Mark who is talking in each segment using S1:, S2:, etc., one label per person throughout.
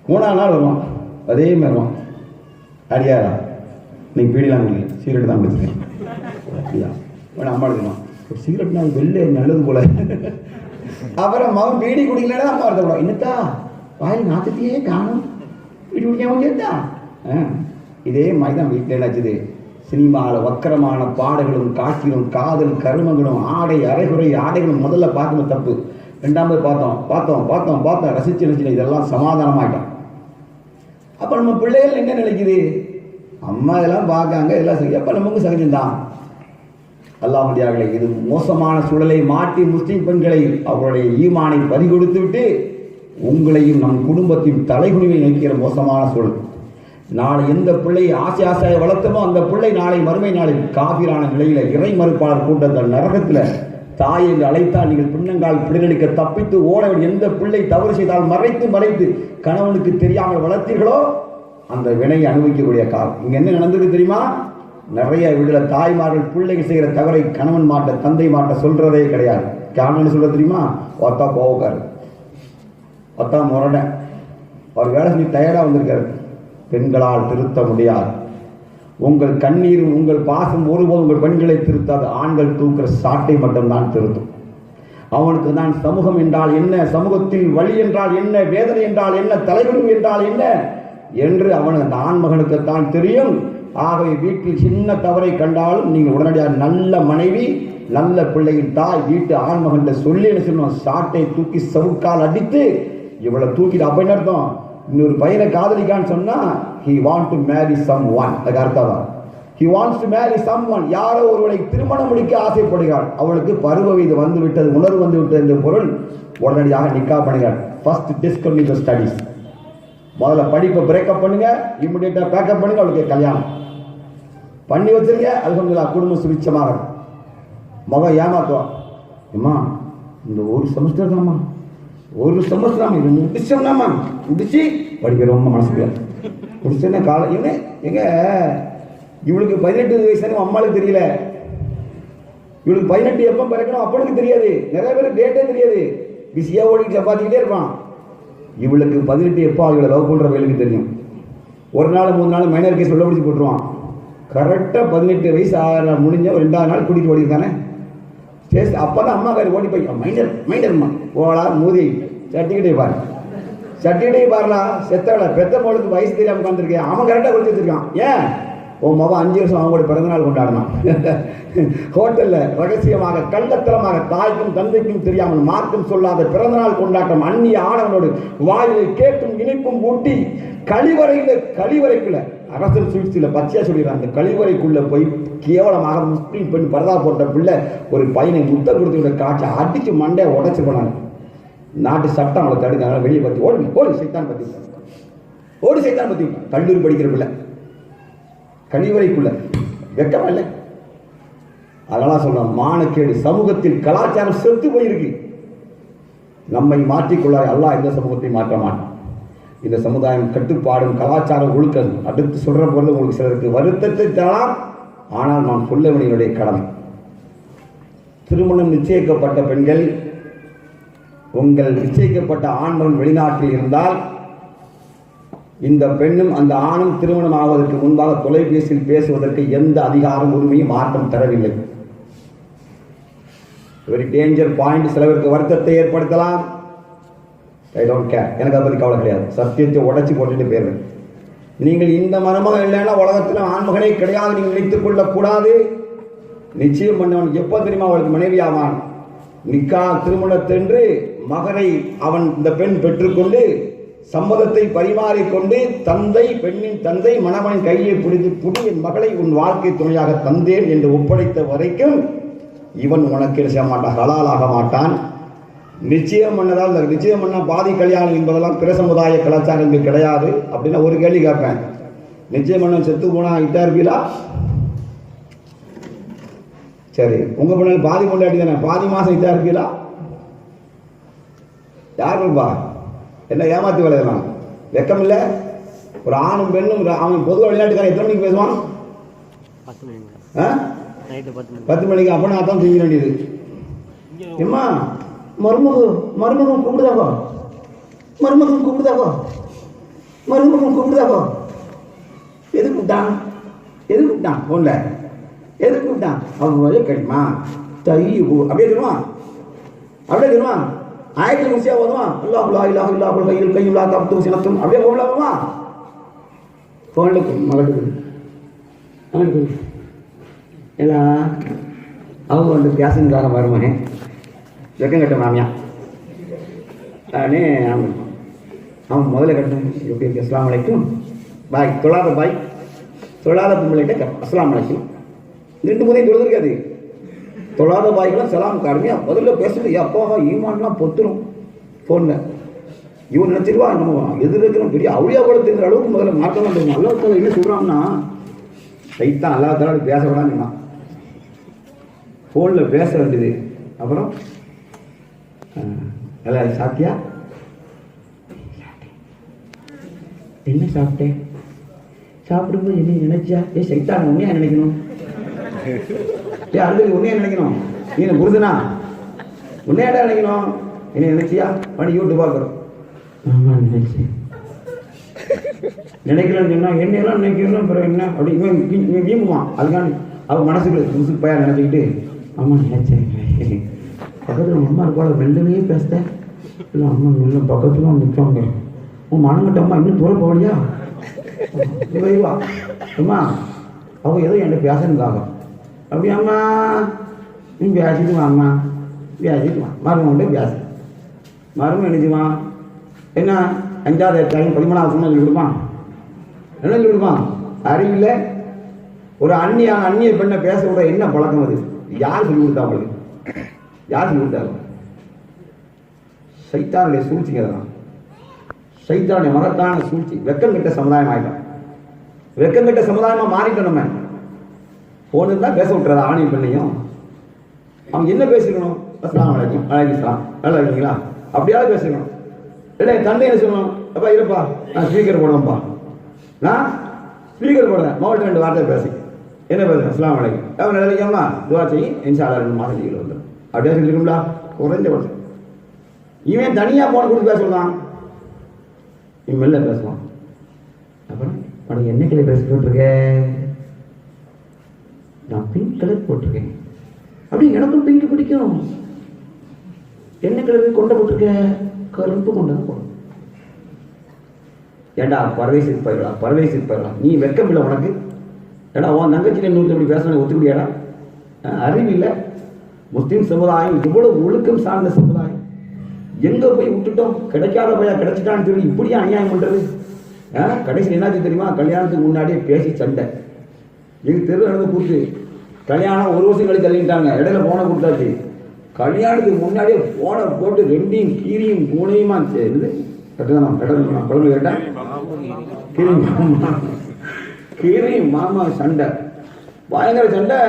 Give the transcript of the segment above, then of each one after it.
S1: 3ஆவது நாள் வருவான், அதே மாதிரி வருவான். அடியாரா நீங்கள் பீடிலாம் குடிக்கல, சிகரெட் தான் குடிச்சிருக்கேன். அப்படியா வேணா அம்மா எடுக்கணும், ஒரு சிகரெட் நான் வெளில நல்லது போல. அப்புறம் மகன் பீடி குடிக்கலன்னா அம்மா எடுத்துக்கூடாது. இன்னத்தா வாயில் நாத்துத்தையே காணும், பீடி குடிக்காம கேட்டா. இதே மாதிரி தான் வீட்டில் என்னாச்சுது, சினிமாவில் வக்கரமான பாடல்களும் காட்சிகளும் காதல் கருமங்களும் ஆடை அரைகுறை ஆடைகளும் முதல்ல பார்க்கணும் தப்பு. 2ஆவது பார்த்தோம் ரசிச்சு இதெல்லாம் சமாதானமாயிட்டோம். அப்போ நம்ம பிள்ளைகள் என்ன நினைக்குது, அம்மா இதெல்லாம் பார்க்காங்க இதெல்லாம் செய்ய, அப்போ நமக்கு சகஜம்தான். அல்லாஹ்வுடையார்களே, இது மோசமான சூழலை மாற்றி முஸ்லீம் பெண்களை அவருடைய ஈமானை பறிகொடுத்து விட்டு உங்களையும் நம் குடும்பத்தின் தலைகுனிவை நோக்கிற மோசமான சூழல். நாளை எந்த பிள்ளையை ஆசையாக வளர்த்தமோ அந்த பிள்ளை நாளை மறுமை நாளில் காபிரான நிலையில இறை மறுப்பாளர் கூட்டத்தில் நரகத்தில் தாய் என்று அழைத்தால் நீங்கள் பின்னங்கால் பிடிநடிக்க தப்பித்து ஓட. எந்த பிள்ளை தவறு செய்தால் மறைத்து கணவனுக்கு தெரியாமல் வளர்த்தீர்களோ அந்த வினையை அனுபவிக்கக்கூடிய காலம். இங்க என்ன நடந்தது தெரியுமா? நிறைய வீடுல தாய்மார்கள் பிள்ளைகள் செய்கிற தவறை கணவன் மாட்ட தந்தை மாட்ட சொல்றதே கிடையாது. காரணம் சொல்ல தெரியுமா? ஒத்தா கோவக்காரு, ஒத்தா முரடன், அவர் வேலை செஞ்சு டயர்டா வந்திருக்காரு. பெண்களால் திருத்த முடியாது. உங்கள் கண்ணீரும் உங்கள் பாசம் ஒருபோதும் உங்கள் பெண்களை திருத்தாது. ஆண்கள் தூக்குற சாட்டை மட்டும்தான் திருத்தும். அவனுக்கு தான் சமூகம் என்றால் என்ன, சமூகத்தில் வழி என்றால் என்ன, வேதனை என்றால் என்ன, தலைகுனிவு என்றால் என்ன என்று அவன் அந்த ஆண்மகனுக்குத்தான் தெரியும். ஆகவே வீட்டில் சின்ன தவறை கண்டாலும் நீங்கள் உடனடியாக நல்ல மனைவி நல்ல பிள்ளையின் தாய் வீட்டு ஆண்மகன் சொல்லி என்ன சொல்லணும், சாட்டை தூக்கி சவுக்கால் அடித்து இவ்வளவு தூக்கிட்டு. அப்ப என்ன அர்த்தம், இன்னொரு பையனை காதலிக்கான்னு சொன்னா he want to marry someone, அதுக்கு அர்த்தம் he wants to marry someone, யாரோ ஒருவனை திருமணம் முடிக்க ஆசைப்படுகிறாள். அவளுக்கு பருவ வயது வந்து விட்டது, உணர்வு வந்து விட்டது என்ற பொருள். உடனடியாக நிக்கா பண்ணுகிறாள். ஃபர்ஸ்ட் டிஸ்கன்டினியூ தி ஸ்டடீஸ், முதல்ல படிப்பை பிரேக்கப் பண்ணுங்க, இமிடியேட்டா பேக்கப் பண்ணுங்க, அவளுக்கு கல்யாணம் பண்ணி வச்சிருங்க. அல்ஹம்துலில்லாஹ் குடும்பம் சுபிட்சமாக. மகன் ஏமாத்துவா, அம்மா இந்த ஒரு செமஸ்டர் தான்மா, ஒரு செமஸ்டர் இது முடிச்சோம்னாமா, முடிச்சு படிக்கிற ரொம்ப மனசுக்கு முடிச்சோன்னே காலம் என்ன எங்க இவளுக்கு 18 வயசு அம்மாளுக்கு தெரியல. இவளுக்கு 18 எப்போ பிறக்கணும் அப்பனுக்கு தெரியாது. நிறைய பேருக்கு டேட்டே தெரியாது, பிஸியா ஓடிட்டு சப்பாத்திக்கிட்டே இருப்பான். இவளுக்கு 18 எப்போ அவளை லவ் பண்ற வேலைக்கு தெரியும். ஒரு நாள் 3 நாள் மைனர் கேஸ் உள்ள பிடிச்சி போட்டுருவான். கரெக்டாக 18 வயசு முடிஞ்ச ஒரு 2வது நாள் கூட்டிட்டு ஓடிருந்தானே ஸ்டேஷன். அப்பதான் அம்மா காரி ஓடி போய் மைண்டர்மா ஓடா மூதி சர்டிஃபிகேட்டை பாரு, சர்டிஃபிகேட்டை பாருலாம். செத்தவளை பெத்த மோளுக்கு வயசு தெரியாம உட்காந்துருக்கேன். அவன் கரெக்டாக கொடுத்து வச்சிருக்கான். ஏன் உன் மகன் 5 வருஷம் அவங்களோட பிறந்தநாள் கொண்டாடினான் ஹோட்டல்ல ரகசியமாக கள்ளத்தனமாக தாய்க்கும் தந்தைக்கும் தெரியாமல் மார்க்கம் சொல்லாத பிறந்தநாள் கொண்டாட்டம். அந்நிய ஆடவனோடு வாயிலை கேட்டும் இனிப்பும் ஊட்டி கழிவறைக்குள்ள அரசல் சுவிட்சில பச்சையா சொல்லிடுறான். அந்த கழிவறைக்குள்ள போய் கேவலமாக முஸ்லீம் பெண் பரதா போட்ட பிள்ளை ஒரு பையனை முத்த கொடுத்து காட்சி அடிச்சு மண்டைய உடைச்சு போனாங்க. நாட்டு சட்டம் அவளை தடுக்க வெளியே பத்தி ஓடி சைத்தான் பத்தி கல்லூரி படிக்கிற பிள்ளை கழிவறைக்குள்ள வெக்கமா இல்லை. அதெல்லாம் சொல்றோம், மானக்கேடு. சமூகத்தில் கலாச்சாரம் செத்து போயிருக்கு. நம்மை மாற்றிக்கொள்ள அல்லாஹ் இந்த சமூகத்தை மாற்ற மாட்டான். இந்த சமுதாயம் கட்டுப்பாடும் கலாச்சாரம் ஒழுக்கம். அடுத்து சொல்ற பொழுது உங்களுக்கு சிலருக்கு வருத்தத்தை தரலாம், ஆனால் நான் சொல்ல வேண்டிய கடமை. திருமணம் நிச்சயிக்கப்பட்ட பெண்கள், உங்கள் நிச்சயிக்கப்பட்ட ஆண்மகன் வெளிநாட்டில் இருந்தால் இந்த பெண்ணும் அந்த ஆணும் திருமணம் ஆவதற்கு முன்பாக தொலைபேசியில் பேசுவதற்கு எந்த அதிகாரம் உரிமையும் மாற்றம் தரவில்லை. Very danger point. சிலருக்கு வருத்தத்தை ஏற்படுத்தலாம். ஐ டோன்ட் கேர், எனக்கு அதை பற்றி கவலை கிடையாது. சத்தியத்தை உடைச்சி போட்டுட்டு போயிடுறேன். நீங்கள் இந்த மருமகன் இல்லைன்னா உலகத்தில் ஆண்மகனே கிடையாது நீங்கள் நினைத்துக் கொள்ளக்கூடாது. நிச்சயம் பண்ணவன் எப்போ தெரியுமா அவளுக்கு மனைவி ஆவான்? நிக்கா திருமணத்தென்று மகனை அவன் இந்த பெண் பெற்றுக்கொண்டு சம்மதத்தை பரிமாறிக்கொண்டு பெண்ணின் தந்தை மணவனின் கையை பிடித்து என் மகளை உன் வாழ்க்கை துணையாக தந்தேன் என்று ஒப்படைத்த வரைக்கும் இவன் உனக்கு செய்ய மாட்டான், ஹலாலாக மாட்டான். நிச்சயம் பண்ணதால் நிச்சயம் பண்ண பாதி கல்யாணம் என்பதெல்லாம் பிற சமுதாய கலாச்சாரங்கள் கிடையாது. அப்படின்னா ஒரு கேள்வி கேட்பேன், நிச்சயம் பண்ண செத்து போனா இட்டா இருப்பீங்களா? சரி, உங்க பொண்ணு பாதி கொண்டாடி தானே, பாதி மாசம் இட்டா இருப்பீங்களா? யாருப்பா என்ன ஏமாத்தி விளையாடலாம்? வெக்கம் இல்லை? ஒரு ஆணும் பெண்ணும் அவன் பொதுவாக வெளிநாட்டுக்காரன் எத்தனை மணிக்கு பேசுவான்? 10 மணிக்கு. அப்போ நான் தான் தூங்க வேண்டியது. ஏம்மா மருமகன் கூப்பிடுதாக்கோ, மருமகன் கூப்பிடுதாப்போ. எது கூப்பிட்டான் போன்ல எது கூப்பிட்டான்? அவன் வரைய கிடைக்குமா தையு அப்படியே சொல்லுவான். ஆயிரத்தி முசியா போதுவான். கையுலா தப்பு சினத்தும் அப்படியே போகலாமா? போன்ல மகளுக்கு எல்லாம் அவங்க வந்து பேசுனதாக வருமானே வெக்கம் கட்ட மாமியா அவன் முதல்ல கட்டணும். எப்படி இருக்கு? அஸ்லாம் வலைக்கும் பாய். தொழாத பொம்பளைகிட்ட அஸ்லாம் வலைக்கும் 2 முறையும் தொழுதுருக்காது. தொழாத பாய்க்கெல்லாம் சலாம் கடுமையாக முதல்ல பேசுறது. அப்பாவா ஈமான்லாம் பொத்துரும் ஃபோனில். இவன் நினச்சிருவா நம்ம எதிர் இருக்கிற பெரிய அவுளியா கூட தெரிஞ்ச அளவுக்கு முதல்ல மாற்றலாம் தெரியும். அல்லாஹ் என்ன சொல்கிறான்னா சைத்தான் அல்லாஹ் தஆலா பேசக்கூடாதுன்னா ஃபோனில் பேச வேண்டியது. அப்புறம் எல்லாம் சாப்பிட்டியா? என்ன சாப்பிட்டேன்? சாப்பிடும்போது என்ன நினைச்சா? சைத்தான் உண்மையா நினைக்கணும். அடுத்தது உண்மையா நினைக்கணும். நீ என்ன புரிதுனா உண்மையாடா நினைக்கணும். என்ன நினைச்சியா? பண்ணி யூடியூப் பார்க்குறோம். ஆமா நினைச்சேன். நினைக்கலன்னு சொன்னா என்னெல்லாம் நினைக்கணும் பிறகு என்ன அப்படி இவன் வீம்புவான். அதுக்கான அவன் மனசுக்குள்ள புதுசு பையா நினைச்சிக்கிட்டு அம்மா நினைச்சேன். பக்கத்தில் அம்மா இருப்பாள் மெல்லவே பேசுதேன். இல்லை அம்மா மெல்ல பக்கத்துல நிற்காங்க. உன் மனங்கிட்ட அம்மா இன்னும் தூரம் போகலையா? வைவா அம்மா அவள் ஏதோ என்கிட்ட பேசணுக்காக அப்படி அம்மா நீ பேசிட்டு வாம்மா பேசிட்டு வா. மருமகிட்ட பேசு. மருமகன் நினைச்சுவான் என்ன 5வது 13வது சொன்ன சொல்லி கொடுப்பான். என்ன சொல்லி கொடுப்பான்? அறிவில்லை. ஒரு அந்நிய பெண்ணை பேச கூட என்ன பழக்கம் அது? யார் சொல்லி கொடுத்தா அவளுக்கு? யார் சொல்லி கொடுத்தாங்க? சைத்தானுடைய சூழ்ச்சிங்க தான். சைத்தானுடைய மகத்தான சூழ்ச்சி. வெக்கம் கெட்ட சமுதாயம் ஆகிட்டோம். வெக்கம் கெட்ட சமுதாயமாக மாறிட்டோம். நம்ம போனது தான் பேச விட்டுறதா ஆணையம் பெண்ணையும். அவங்க என்ன பேசிக்கணும்? அஸ்ஸலாமு அலைக்கும் வலைக்கும் நல்லா இருக்கீங்களா அப்படியாவது பேசிக்கணும். இல்லை தந்தை என்ன சொல்லணும்? அப்பா இருப்பா நான் ஸ்பீக்கர் போடுவேன்ப்பா. நான் ஸ்பீக்கர் போடுறேன். மொபைல் 2 வார்த்தை பேசி என்ன பேசுகிறேன்? அஸ்ஸலாமு அலைக்கும் அவன் நல்லா இருக்காமா துவா செய்யி இன்ஷா அல்லாஹ் 2 மாதம் லீவில் வந்துடும் அப்படியே சொல்லிருக்கும்ல. குறைஞ்ச பட்சம் இவன் தனியாக போன கொடுத்து பேசலாம். இவன் மெல்ல பேசுவான். அப்புறம் உனக்கு என்ன கிளை பேசி போட்டிருக்கேன்? நான் பிங்க் கலர் போட்டிருக்கேன். அப்படி எனக்கும் பிங்க் பிடிக்கும். என்ன கலர் கொண்ட போட்டிருக்கேன்? கருப்பு கொண்ட தான் போடும். ஏண்டா பரவேசித்து போயிடலாம். நீ வெக்கம் இல்லை உனக்கு? ஏடா உன் தங்கச்சியில் இன்னொருத்த இப்படி பேசணும் ஒத்துக்கிட்டியாடா? அறிவில்லை. முஸ்லீம் சமுதாயம் இவ்வளவு ஒழுக்கம் சார்ந்த சமுதாயம். எங்கே போய் விட்டுட்டோம்? கிடைக்காத பையா கிடைச்சிட்டான்னு சொல்லி இப்படியே அநியாயம் பண்ணுறது. கடைசி என்னாச்சு தெரியுமா? கல்யாணத்துக்கு முன்னாடியே பேசி சண்டை. எங்கள் தெரு நடந்து கூத்து. கல்யாணம் 1 வருஷம் கழிச்சு தள்ளிட்டாங்க. இடையில போனை கொடுத்தாச்சு. கல்யாணத்துக்கு முன்னாடியே போனை போட்டு 2யும் கீரியும் பூனையுமா இது கட்டுதான் கடல் குழம்பு கேட்டேன். கீரியும் மாமா சண்டை, பயங்கர சண்டை.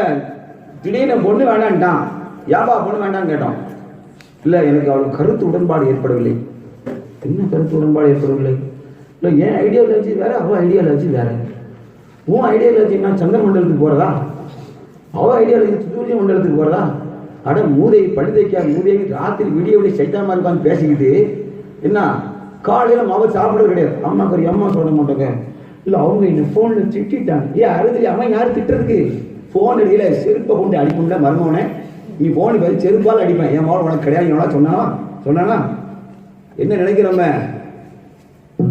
S1: திடீர்னு பொண்ணு வேண்டான்ட்டான். ஏன்பா பொண்ணு வேண்டான்னு கேட்டோம். இல்லை எனக்கு அவளுக்கு கருத்து உடன்பாடு ஏற்படவில்லை. என்ன கருத்து உடன்பாடு ஏற்படவில்லை? இல்லை என் ஐடியாலஜி வேற, அவள் ஐடியாலஜி வேற. உன் ஐடியாலஜி என்ன சந்திர மண்டலத்துக்கு போகிறதா? அவள் ஐடியாலஜி சூரிய மண்டலத்துக்கு போகிறதா? அட மூதை பழுதைக்கா மூதை ராத்திரி விடிய சைத்தாமா இருக்கான்னு பேசிக்கிட்டு என்ன காலையில் மாவை சாப்பிட கிடையாது. அம்மா கறி அம்மா சொல்ல மாட்டாங்க. இல்லை அவங்க என்ன ஃபோனில் திட்டாங்க. அறுதலி அவன் யார் திட்டுறதுக்கு? ஃபோன் அடியில் செருப்பை கொண்டு அடிக்கும்ல மருமவனே. நீ ஃபோனுக்கு வந்து செருப்பால் அடிப்பேன். என் மகன் உனக்கு கிடையாது எவ்வளோ சொன்னானா? என்ன நினைக்கிறோம்?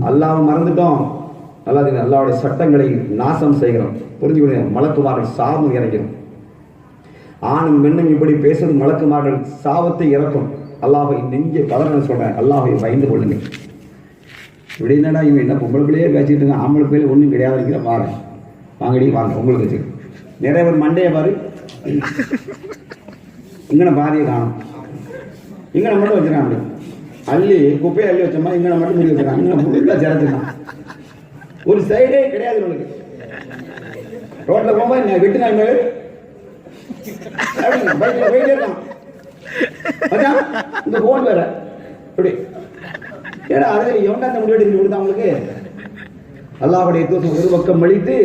S1: அல்லாஹ்வை மறந்துட்டோம். அல்லாஹ்வுடைய சட்டங்களை நாசம் செய்கிறோம். புரிஞ்சுக்கணும். மலக்குமார்கள் சாபம் இறக்கிறோம். ஆணும் பெண்ணும் இப்படி பேசுவது மலக்குமார்கள் சாபத்தை இறக்கும். அல்லாஹ்வை நெஞ்ச பலர்கள் சொல்றேன். அல்லாஹ்வை பயந்து கொள்ளுங்க. இப்படி என்னடா இவன் என்ன பொம்பளை பிள்ளையே பேசிட்டு இருக்கான், ஆம்பளை பிள்ளைல ஒன்றும் கிடையாது இருக்கிற பாரு. வாங்கடி வாங்க உங்களுக்கு வச்சு நிறைய பேர் மண்டையை பாரு. இங்கன பாதியை காணும். இங்கன மட்டும் வச்சுருக்கான். அப்படி அள்ளி குப்பையை அள்ளி வச்சோம்னா இங்கன மட்டும் முடி வச்சுருக்கான். இங்கே முழுக்க சேர்த்துக்கான். ஒரு சைடே கிடையாது உனக்கு. ரோட்டில் போகும்போது நான் வெட்டு நாய் மேலே பைக்கில் போயிட்டே இருக்கான். இந்த போன் வேற இப்படி ஏன்னா அதை எவன்டா அந்த முடிவு எடுத்து கொடுத்தா அவங்களுக்கு? அல்லாஹுடைய தூதர் ஒரு பக்கம் மழித்து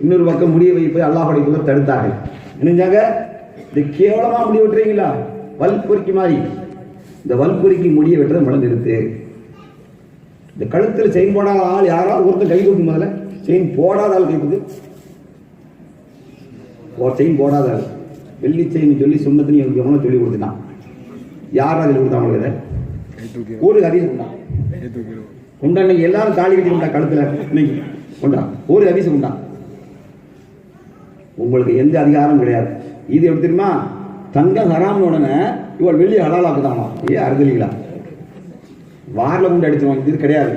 S1: இன்னொரு பக்கம் முடிய வைப்பை அல்லாஹுடைய தூதர் தடுத்தார்கள். என்னஞ்சாங்க? இது கேவலமா முடிய விட்டுறீங்களா? வல்பொறிக்கு மாதிரி இந்த வல்பொறிக்கு முடிய வெட்டுறது முழந்து இருக்கு. இந்த கழுத்தில் செயின் போடாத ஆள் யாராவது ஒருத்தர் கை தூக்கும். முதல்ல செயின் போடாத ஆள் கை தூக்கு. ஒரு செயின் போடாத ஆள் வெள்ளி செயின் சொல்லி சுண்ணத்துன்னு எனக்கு எவனோ சொல்லி கொடுத்துட்டான். யார் அதில் கொடுத்தா அவங்களுக்கு ஒரு ஹதீஸ் உண்டா உண்டா? இன்னைக்கு எல்லாரும் தாலி கட்டி உண்டா கழுத்துல? இன்னைக்கு உண்டா? ஒரு ஹதீஸ் உண்டா? உங்களுக்கு எந்த அதிகாரம் கிடையாது. இது எப்படி தெரியுமா? தங்கம் ஹராம்னு உடனே இவள் வெள்ளி ஹலாலாக்குதாங்களா? ஏன் அறுதலிங்களா? வாரில் கொண்டு அடிச்சுவாங்க. இது கிடையாது.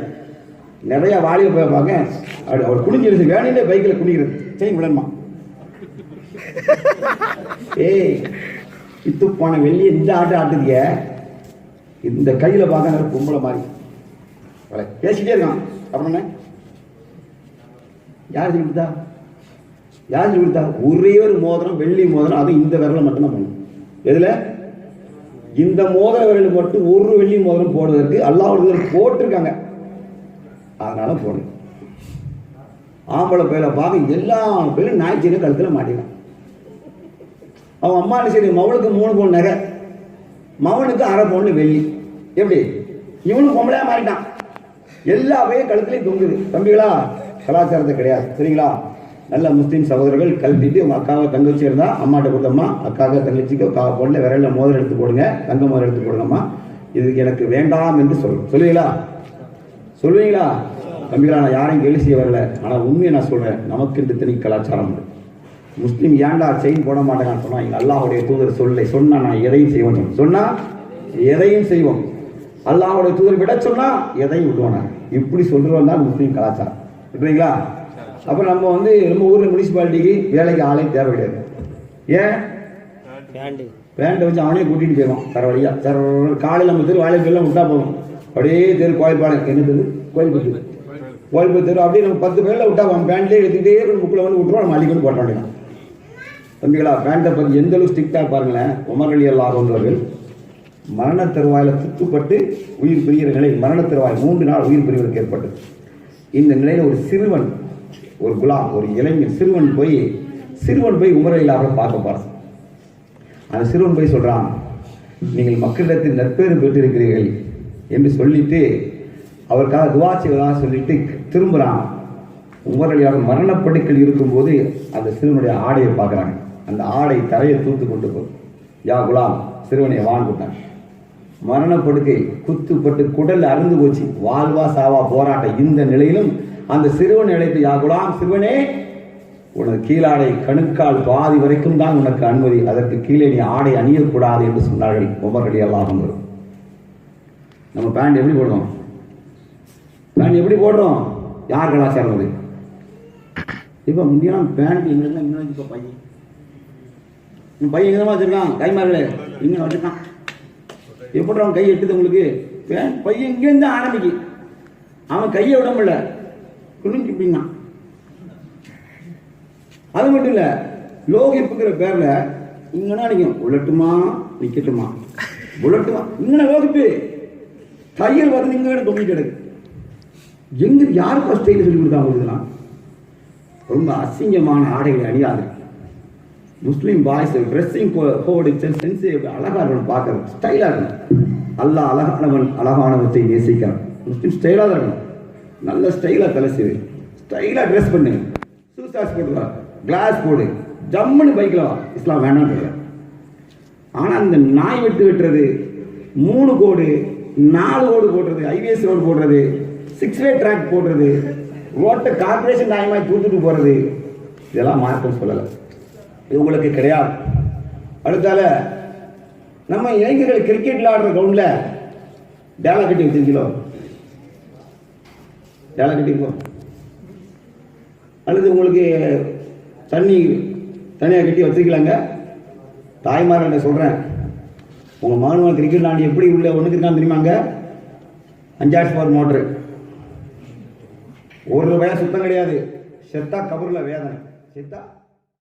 S1: நிறைய வாலியை போய் பார்க்க அவர் குடிஞ்சிருச்சு வேணும்னே பைக்கில் குடிக்கிறது செயின் விடணுமா? ஏய் இத்து போன வெள்ளி இந்த ஆட்டு ஆட்டுதிய இந்த கையில் பார்க்க பொம்பளை மாதிரி பேசிட்டே இருக்கான். அப்புறம் என்ன யார் சொல்லி கொடுத்தா? யார் சொல்லி கொடுத்தா? ஒரே ஒரு மோதிரம், வெள்ளி மோதிரம், அது இந்த விரலை மட்டும்தான் போடணும். எதுல? இந்த மோதிர விரல் மட்டும் ஒரு வெள்ளி மோதிரம் போடுவதற்கு அல்லாஹ் போட்டிருக்காங்க. அதனால போடு. ஆம்பளை பையில பார்க்க எல்லா பேரும் ஞாயிற்று கழுத்துல மாட்டினான். அவன் அம்மா சரி மவனுக்கு 3 பவுன் நகை, மவனுக்கு 1/2 பவுன் வெள்ளி. எப்படி? இவனும் பொம்பளையா மாறிட்டான். எல்லா பையும் கழுத்துலையும் தொங்குது. தம்பிகளா, கலாச்சாரத்தை கிடையாது சரிங்களா? நல்ல முஸ்லீம் சகோதரர்கள் கழட்டிட்டு உங்க அக்காவை தங்கச்சி இருந்தா அம்மாட்ட கொடுத்தம்மா, அக்காவை தங்கச்சிக்கு பொண்ணு விரல்ல மோதிரம் எடுத்து போடுங்க, தங்க மோதிரம் எடுத்து போடுங்கம்மா, இதுக்கு எனக்கு வேண்டாம் என்று சொல்லுவீங்களா? சொல்லுவீங்களா? தம்பிகளா, நான் யாரையும் கேள்வி செய்ய வரல. ஆனால் உண்மையை நான் சொல்றேன், நமக்கு இந்த தனி கலாச்சாரம் உண்டு. முஸ்லீம் ஏன்டா செயின் போட மாட்டேங்கான்னு சொன்னா, எங்க அல்லாஹ்வுடைய தூதர் சொல்லை சொன்னா நான் எதையும் செய்வோம். சொன்னா எதையும் செய்வோம். அல்லாஹ்வுடைய தூதர் விட சொன்னா எதையும் விடுவாங்க. இப்படி சொல்றவன் தான் முஸ்லீம் கலாச்சாரம். விட்டுறீங்களா? அப்புறம் நம்ம நம்ம ஊர்ல முனிசிபாலிட்டிக்கு வேலைக்கு ஆளே தேவை கிடையாது. ஏன்? பேண்டை வச்சு அவனே கூட்டிட்டு போயிடுவான். தர வழியா காலையில் நம்ம தெரு வாழைப்பெல்லாம் விட்டா போகும். அப்படியே தெரு கோயில்பாளையம், என்ன தெரு? கோயில்பத்து. கோயில்பத்து தெரு அப்படியே நம்ம 10 பேர்ல விட்டா பேண்ட்லேயே எடுத்துக்கிட்டே முக்கில் விட்டுருவோம். நம்ம அள்ளிக்கொண்டு போட்ட வேண்டியதான். தம்பிகளா, பேண்டை பற்றி எந்த அளவு ஸ்ட்ரிக்டாக பாருங்களேன். உமர் ரலியல்லாஹு அன்ஹு மரண தருவாயில் குத்துப்பட்டு உயிர் பிரிகிற நிலை, மரண தருவாய் 3 நாள் உயிர் பிரிவதற்கு ஏற்பட்டது. இந்த நிலையில் ஒரு சிறுவன், ஒரு குலாம், ஒரு இளைஞன் சிறுவன் போய் உமர் ரலியல்லாஹு பார்க்க போறான். அந்த சிறுவன் போய் சொல்றான், நீங்கள் மக்களிடத்தில் நற்பேறு பெற்றிருக்கிறீர்கள் என்று சொல்லிட்டு அவருக்காக துவா செய்வதாக சொல்லிட்டு திரும்புறான். உமர் ரலியல்லாஹு மரணப்படுக்கையில் இருக்கும்போது அந்த சிறுவனுடைய ஆடையை பார்க்குறாங்க. அந்த ஆடை தரையை தூத்து கொண்டு போகுது. யா குலாம், சிறுவனை வான் கூட்டாங்க. மரணப்படுக்கை, குத்துப்பட்டு குடல் அருந்து போச்சு, வாழ்வா சாவா போராட்டம். இந்த நிலையிலும் அந்த சிறுவனை அழைத்து, யா குலாம், சிறுவனே, உனது கீழாடை கணுக்கால் பாதி வரைக்கும் தான் உனக்கு அனுமதி, அதற்கு கீழே நீ ஆடை அணியக்கூடாது என்று சொன்னார்கள் உமர் ரலியல்லாஹு அன்ஹு. நம்ம பேண்ட் எப்படி போடுறோம்? பேண்ட் எப்படி போடுறோம்? யார் கலாச்சாரம் அது? இப்போ முந்தியெல்லாம் பேண்ட் எங்கே இன்னும் இப்போ பையன் எங்கே வச்சிருக்கான்? கைமார்களே இங்கே வச்சிருக்கான். எப்படி அவன் கை எட்டுது உங்களுக்கு? பேண்ட் பையன் இங்கேருந்து ஆரம்பிக்கு, அவன் கையை விட முடியல, குளிஞ்சு இப்படின்னா. அது மட்டும் இல்லை, லோகிப்புங்கிற பேர்ல இங்கன்னா நிற்கும், உலட்டுமா நிக்கட்டுமா, உலட்டுமா இங்கே லோகிப்பு தையல் வந்து இங்கே தொங்கிட்டு கிடக்கு. எங்க யார் ஃபர்ஸ்ட் ஸ்டைல சொல்லி கொடுத்தாங்க? இதெல்லாம் ரொம்ப அசிங்கமான ஆடைகளை அணியாது. முஸ்லீம் பாய்ஸ் ட்ரெஸ்ஸிங் கோடு சென்ஸ் அழகா இருக்கணும், பார்க்கறது ஸ்டைலா இருக்கணும். அல்லாஹ் அழகானவற்றை நேசிக்கிறான். முஸ்லீம் ஸ்டைலா தான் இருக்கணும். நல்ல ஸ்டைலா தலை செய்து ஸ்டைலா ட்ரெஸ் பண்ணு, ஷூஸ் போட்டுவா, கிளாஸ் போடு, ஜம்முன்னு பைக்கில் வா. இஸ்லாம் வேணாம் இல்லை. ஆனால் இந்த நாய் வெட்டுறது, 3 கோடு 4 கோடு போடுறது, ஐவிஎஸ் ரோடு போடுறது, 6-வே ட்ராக் போடுறது, ரோட்டை கார்பரேஷன் நியாயமாய் தூத்துட்டு போறது, இதெல்லாம் மார்க்கம் சொல்லலை. இது உங்களுக்கு கிடையாது. அடுத்தால நம்ம இளைஞர்கள் கிரிக்கெட்ல ஆடுற கிரவுண்ட்ல டேலா கட்டி வச்சிருக்கீங்களோ? டேலா கட்டிக்கோ. அல்லது உங்களுக்கு தனியாக கட்டி வச்சிருக்கலாங்க. தாய்மார்கிட்ட சொல்றேன், உங்க மகன் கிரிக்கெட் ஆடி எப்படி உள்ள ஒண்ணுக்கு இருக்கான்னு தெரியுமாங்க? 5 ஹார்ஸ் மோட்டரு, 1 ரூபாய் சுத்தம் கிடையாது. செத்தா கபூர்ல வேதனை, செத்தா